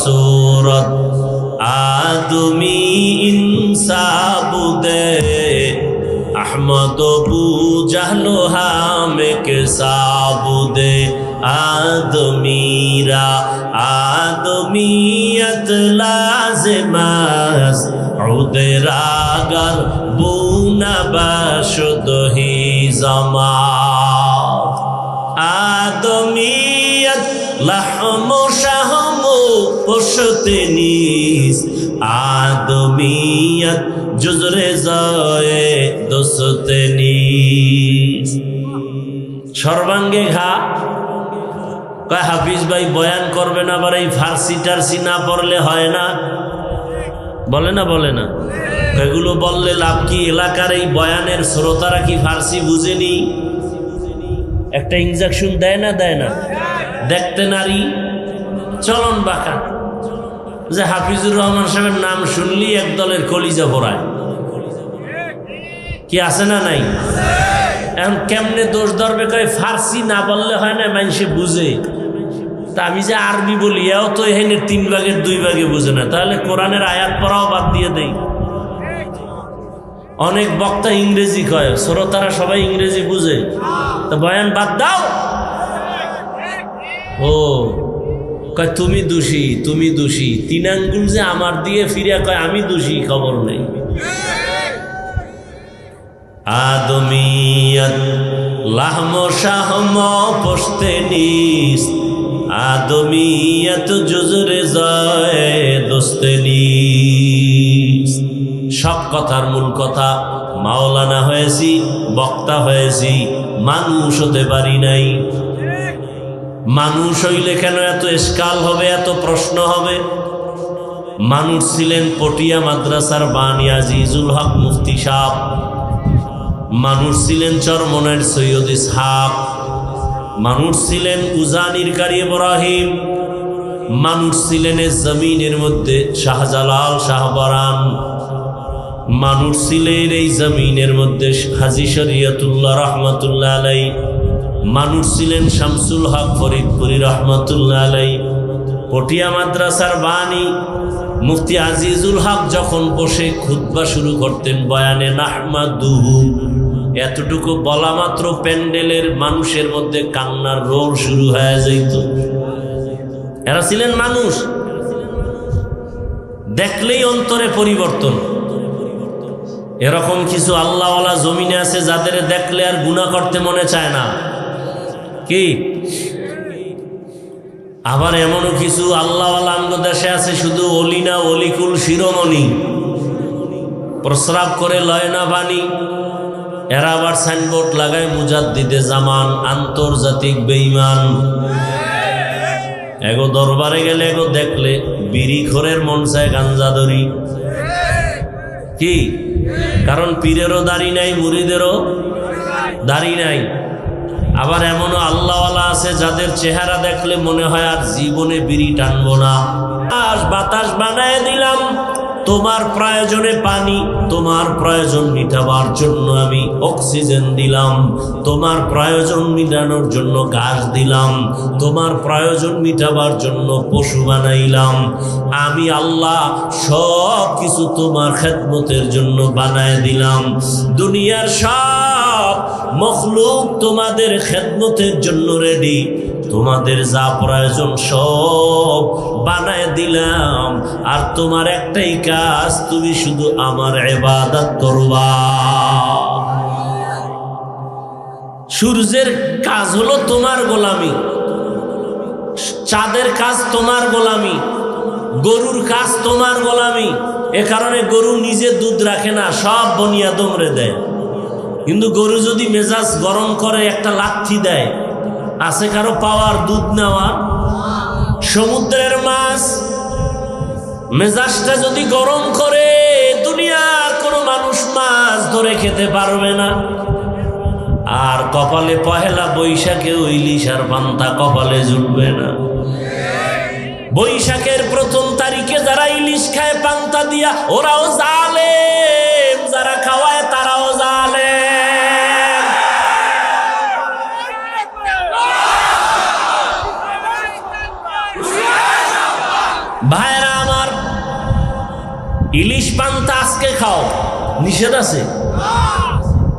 सूरत आदमी इंसाबुदे अहमद अबू जहलो हामे के साबुदे आदमीरा आदमीयत लाज़िमास उदरागर बुना बाशुद ही जमात आदमीयत लहमो शहमो पुश्ते नीस आदमीयत जुज़रे ज़ाए दुस्ते नीस सर्वांगे घा कय हाफिज भाई बयान करबेन आबार এই ফার্সি টার্সি না পড়লে হয় না বলে না এগুলো বললে লাভ কি এলাকার এই বয়ানের শ্রোতারা কি ফার্সি বুঝেনি একটা ইনজেকশন দেয় না দেখতে নারী চলন বাঁকা যে হাফিজুর রহমান সাহেবের নাম শুনলি এক দলের কলিজা ভরায় কি আছে না নাই এখন কেমনে দোষ ধরবে কয় ফার্সি না বললে হয় না মানুষে বুঝে তা আমি যে আরবি বলি এও তো এখানে 3 ভাগের 2 ভাগে বুঝে না তাহলে কোরআনের আয়াত পড়াও বাদ দিয়ে দেই অনেক বক্তা ইংরেজি কয় শ্রোতারা সবাই ইংরেজি বুঝে তো বয়ান বাদ দাও ও কয় তুমি দোষী 3 আঙ্গুল যে আমার দিয়ে ফিরে কয় আমি দোষী খবর নেই आदमीयत लहमो शहमो पुश्ते नीस आदमीयत जुज़रे ज़ाए दुस्ते नीस सब कथार मूल कथा माওলানা হয়েছি বক্তা হয়েছি মানুষ হতে পারি নাই মানুষ হইলে কেন এত ইশকাল হবে এত প্রশ্ন হবে মানুষ ছিলেন পটিয়া মাদ্রাসার বানী আজিজুল হক মুফতি সাহেব মানুষ ছিলেন চরমনের সৈয়দ ইসহাক মানুষ ছিলেন উজানির কারি ইব্রাহিম মানুষ ছিলেন জমিনের মধ্যে শাহজালাল শাহবারান মানুষ ছিলেন এই জমিনের মধ্যে হাজী শরীয়তুল্লাহ রহমাতুল্লাহ আলাই মানুষ ছিলেন শামসুল হক ফরিদপুরি রহমাতুল্লাহ আলাই পটিয়া মাদ্রাসার বানী মুফতি আজিজুল হক যখন বসে খুতবা শুরু করতেন বয়ানে নাহমাদুহু এতটুকু বলা মাত্র প্যান্ডেলের মানুষের মধ্যে কান্নার রোল শুরু হয়ে যেত এরা ছিলেন মানুষ দেখলেই অন্তরে পরিবর্তন এরকম কিছু আল্লাহওয়ালা জমিনে আছে যাদের দেখলে আর গুনাহ করতে মনে চায় না কি আবার এমনও কিছু আল্লাহওয়ালা আমগো দেশে আছে শুধু অলি না অলিকুল শিরোমণি প্রস্রাব করে লয় না বাণী এরা আবার সাইনবোর্ড লাগায় মুজাদ্দিদে জামান আন্তর্জাতিক বেঈমান এগো দরবারে গেলে এগো দেখলে বিড়ি খোরের মন চায় গাঞ্জা ধরি কি কারণ পীরেরও দাড়ি নাই মুরিদেরও দাড়ি নাই আবার এমনও আল্লাহওয়ালা আছে যাদের চেহারা দেখলে মনে হয় আর জীবনে বিড়ি টানবো না বাতাস বানায় দিলাম তোমার প্রয়োজনে পানি তোমার প্রয়োজন মিটাবার জন্য আমি অক্সিজেন দিলাম তোমার প্রয়োজন মিটানোর জন্য ঘাস দিলাম তোমার প্রয়োজন মিটাবার জন্য পশু বানাইলাম আমি আল্লাহ সব কিছু তোমার খেদমতের জন্য বানায় দিলাম দুনিয়ার সব মখলুক তোমাদের খেদমতের জন্য রেডি তোমাদের যা প্রয়োজন সব বানায় দিলাম আর তোমার একটাই কাজ তুমি শুধু আমার ইবাদত করবা সূর্যের কাজ হলো তোমার গোলামি চাঁদের কাজ তোমার গোলামি গরুর কাজ তোমার গোলামি এ কারণে গরু নিজে দুধ রাখে না সব বনি আদমরে দেয় কিন্তু গরু যদি মেজাজ গরম করে একটা লাথি দেয় আছে কারো পাওয়ার দুধ নেওয়া সমুদ্রের মাছ মেজাজটা যদি গরম করে দুনিয়ার কোনো মানুষ মাছ ধরে খেতে পারবে না আর কপালে পহেলা বৈশাখে ইলিশ আর পান্তা কপালে জুটবে না বৈশাখের 1 তারিখে যারা ইলিশ খায় পান্তা দিয়া ওরাও জালেম যারা খাওয়ায় তারাও জালেম ভাইরা আমার, ইলিশ পান্তা আজকে খাও, নিষেধ আছে?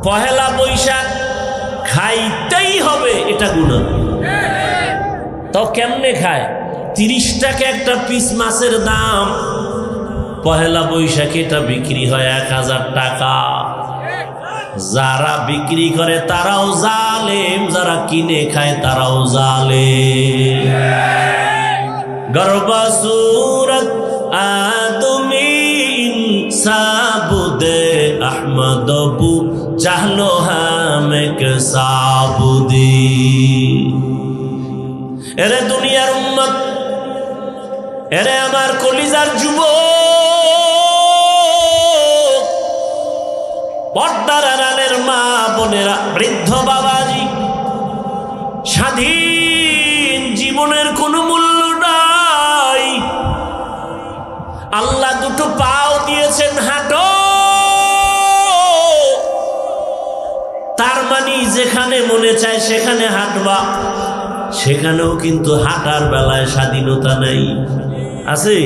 পহেলা বৈশাখ খাইতেই হবে, এটা গুনাহ। তো কেমনে খায়? 30 টাকা একটা পিস মাছের দাম, পহেলা বৈশাখে এটা বিক্রি হয় 1000 টাকা। যারা বিক্রি করে তারাও জালেম, যারা কিনে খায় তারাও জালেম। গর্বা সুরত আদমি ইনসাবুদে আহমদবু চাহলো হামেক সাবুদি। এরে দুনিয়ার উম্মত, এরে আমার কলিজার যুবক, পর্দার আড়ালের মা বোনেরা, বৃদ্ধ বাবাজি, স্বাধীন জীবনের কোনো মূল্য নাই। আল্লাহ দুটো পাও দিয়েছেন, হাঁটো। তার মানে যেখানে মনে চায় সেখানে হাঁটবা, সেখানেও কিন্তু হাঁটার বেলায় স্বাধীনতা নাই, আছে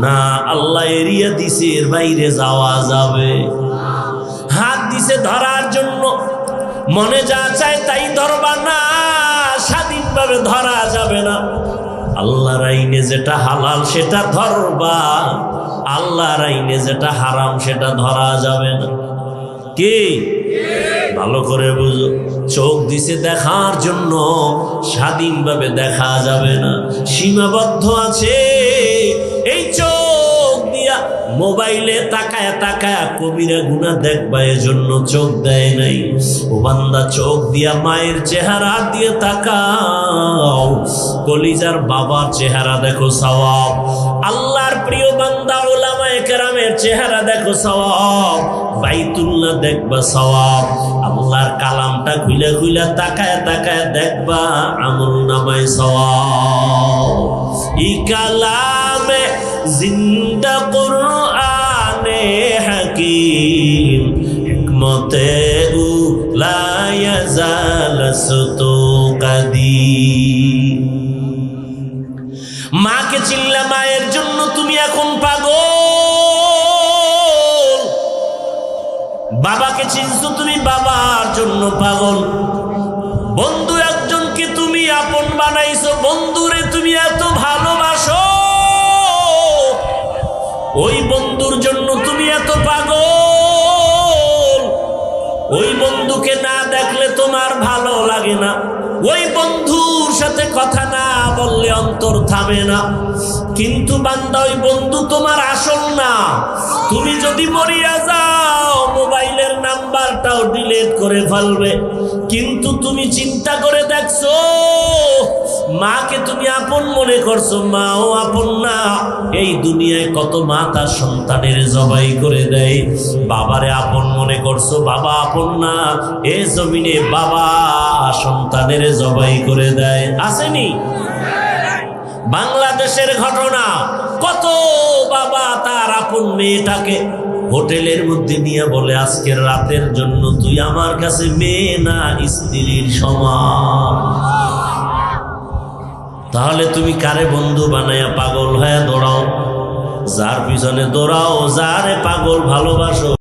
না? আল্লাহ এরিয়া দিছে, এর বাইরে যাওয়া যাবে। হাত দিছে ধরার জন্য, মনে যা চায় তাই ধরবা না, স্বাধীনভাবে ধরা যাবে না। আল্লাহর আইনে যেটা হালাল সেটা ধরবা, আল্লাহর আইনে যেটা হারাম সেটা ধরা যাবে না। কি ভালো করে বুঝো, চোখ দিছে দেখার জন্য, স্বাধীনভাবে দেখা যাবে না, সীমাবদ্ধ আছে। এই চোখ দিয়া মোবাইলে তাকায় তাকায় কবিরা গুনাহ দেখবা, এজন্য চোখ দেয় নাই। ও বান্দা, চোখ দিয়া মায়ের চেহারা দিয়ে তাকাও, কলিজার বাবার চেহারা দেখো, সওয়াব। আল্লাহর প্রিয় বান্দা উলামায়ে কেরামের চেহারা দেখো, সওয়াব। বাইতুল্লাহ দেখবা, সওয়াব। আল্লাহর কালামটা খুলে খুলে তাকায় তাকায় দেখবা, আমলনামায় সওয়াব। ই কালামে জিন্দা কুরআনে হাকিম, হিকমতে উ লা ইয়াজাল সুতুকাদিম। মাকে চিনলা, মায়ের জন্য তুমি এখন পাগল। বাবাকে চিনছো তুমি, বাবার জন্য পাগল। বন্ধু একজনকে তুমি আপন বানাইছো, বন্ধুরে তুমি এত ভালোবাসো, ওই বন্ধুর জন্য তুমি এত পাগল। ওই বন্ধুকে না দেখলে তোমার ভালো লাগে না, ওই বন্ধুর সাথে কথা না বললে অন্তর থামে না। কিন্তু বান্দা, ওই বন্ধু তোমার আসল না। তুমি যদি মরিয়া যাও, মোবাইলের নাম্বারটাও ডিলিট করে ফেলবে। কিন্তু তুমি চিন্তা করে দেখছো, মাকে তুমি আপন মনে করছো, মাও আপন না। এই দুনিয়ায় কত মা তার সন্তানের জবাই করে দেয়। বাবারে আপন মনে করছো, বাবা আপন না। এ জমিনে বাবা সন্তানের জবাই করে দেয়, আসেনি? বাংলাদেশের ঘটনা, কত বাবা তার আপন মেয়েটাকে হোটেলের মধ্যে নিয়ে বলে, আজকের রাতের জন্য তুই আমার কাছে মেয়ে না, স্ত্রীর সমান। তাহলে তুমি কারে বন্ধু বানায়া পাগল হয়ে দৌড়াও? যার পিছনে দৌড়াও, যারে পাগল ভালোবাসো।